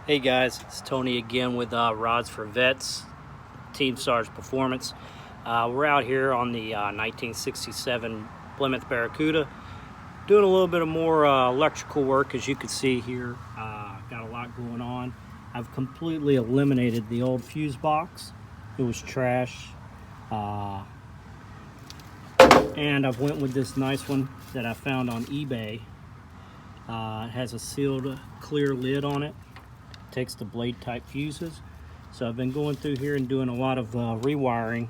Hey guys, it's Tony again with Rods for Vets, Team Sarge Performance. We're out here on the 1967 Plymouth Barracuda doing a little bit of more electrical work. As you can see here, got a lot going on. I've completely eliminated the old fuse box. It was trash. And I've went with this nice one that I found on eBay. It has a sealed clear lid on it. Takes the blade type fuses. So I've been going through here and doing a lot of rewiring.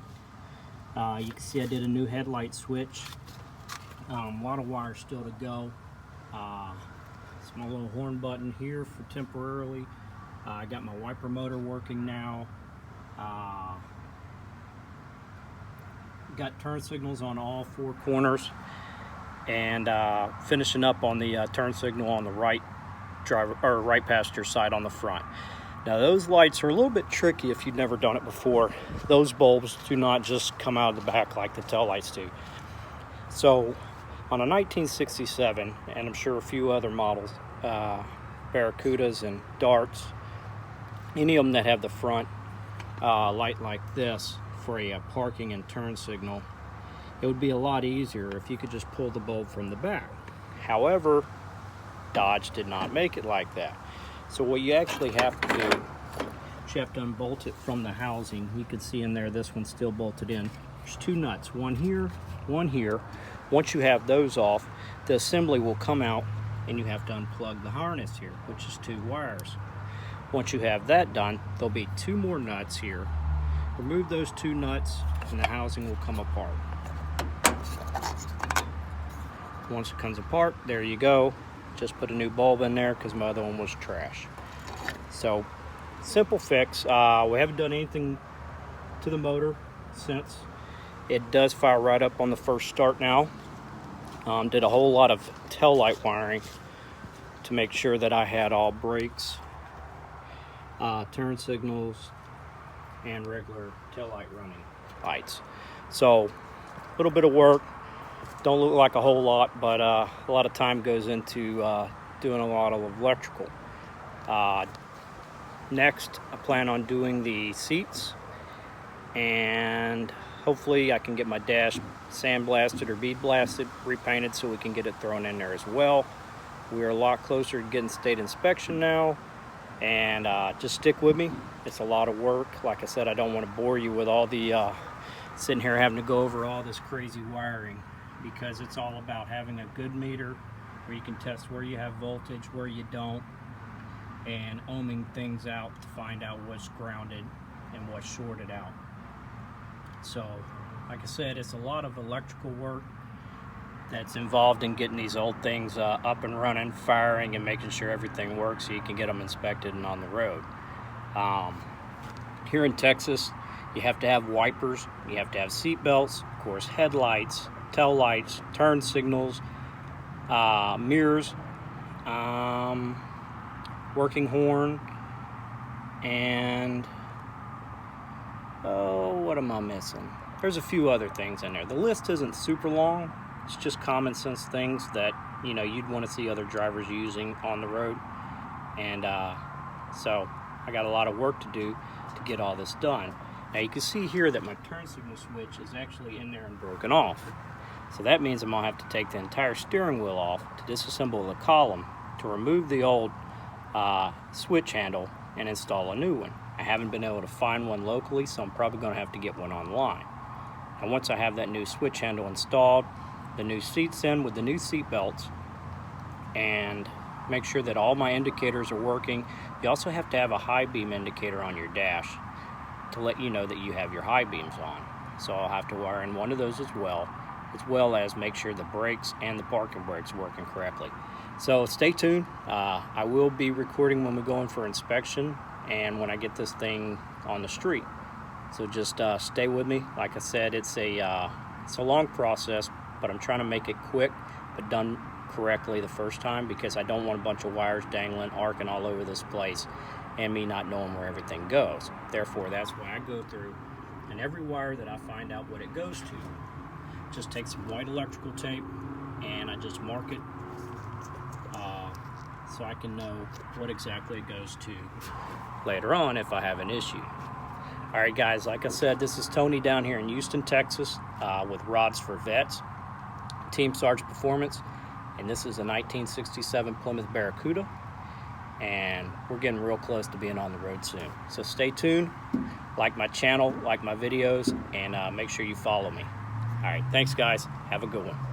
You can see I did a new headlight switch. A lot of wires still to go. It's my little horn button here for temporarily. I got my wiper motor working now. Got turn signals on all four corners, and finishing up on the turn signal on the right driver or right passenger side on the front. Now those lights are a little bit tricky if you've never done it before. Those bulbs do not just come out of the back like the tail lights do. So on a 1967, and I'm sure a few other models, Barracudas and Darts, any of them that have the front light like this for a parking and turn signal, it would be a lot easier if you could just pull the bulb from the back. However, Dodge did not make it like that. So what you actually have to do is you have to unbolt it from the housing. You can see in there, this one's still bolted in. There's two nuts, one here, one here. Once you have those off, the assembly will come out and you have to unplug the harness here, which is two wires. Once you have that done, there'll be two more nuts here. Remove those two nuts and the housing will come apart. Once it comes apart, there you go. Just put a new bulb in there because my other one was trash. So, simple fix. We haven't done anything to the motor since. It does fire right up on the first start now. Did a whole lot of tail light wiring to make sure that I had all brakes, turn signals, and regular tail light running lights. So, a little bit of work. Don't look like a whole lot, but a lot of time goes into doing a lot of electrical. Next, I plan on doing the seats, and hopefully I can get my dash sandblasted or bead blasted, repainted, so we can get it thrown in there as well. We're a lot closer to getting state inspection now, and just stick with me. It's a lot of work. Like I said, I don't want to bore you with all the sitting here having to go over all this crazy wiring, because it's all about having a good meter where you can test where you have voltage, where you don't, and ohming things out to find out what's grounded and what's shorted out. So, like I said, it's a lot of electrical work that's involved in getting these old things up and running, firing, and making sure everything works so you can get them inspected and on the road. Here in Texas, you have to have wipers, you have to have seat belts, of course, headlights, tail lights, turn signals, mirrors, working horn, and what am I missing? There's a few other things in there. The list isn't super long. It's just common sense things that you'd want to see other drivers using on the road, and so I got a lot of work to do to get all this done. Now you can see here that my turn signal switch is actually in there and broken off. So that means I'm going to have to take the entire steering wheel off to disassemble the column to remove the old switch handle and install a new one. I haven't been able to find one locally, so I'm probably going to have to get one online. And once I have that new switch handle installed, the new seats in with the new seat belts, and make sure that all my indicators are working. You also have to have a high beam indicator on your dash to let you know that you have your high beams on. So I'll have to wire in one of those as well as make sure the brakes and the parking brakes are working correctly. So stay tuned. I will be recording when we go in for inspection and when I get this thing on the street. So just stay with me. Like I said, it's a long process, but I'm trying to make it quick but done correctly the first time, because I don't want a bunch of wires dangling, arcing all over this place and me not knowing where everything goes. Therefore, that's why I go through, and every wire that I find out what it goes to, just take some white electrical tape and I just mark it so I can know what exactly it goes to later on if I have an issue. All right, guys, like I said, this is Tony down here in Houston, Texas, with Rods for Vets, Team Sarge Performance, and this is a 1967 Plymouth Barracuda, and we're getting real close to being on the road soon. So stay tuned, like my channel, like my videos, and make sure you follow me. All right, thanks, guys. Have a good one.